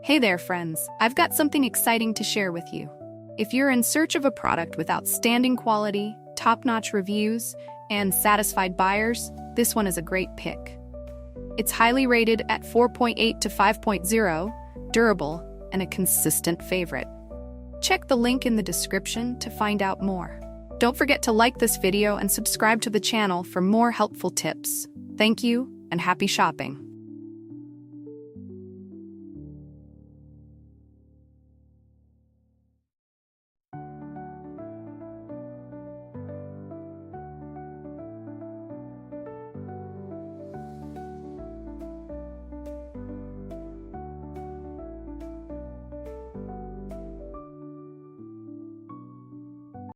Hey there, friends. I've got something exciting to share with you. If you're in search of a product with outstanding quality, top-notch reviews, and satisfied buyers, this one is a great pick. It's highly rated at 4.8 to 5.0, durable, and a consistent favorite. Check the link in the description to find out more. Don't forget to like this video and subscribe to the channel for more helpful tips. Thank you, and happy shopping.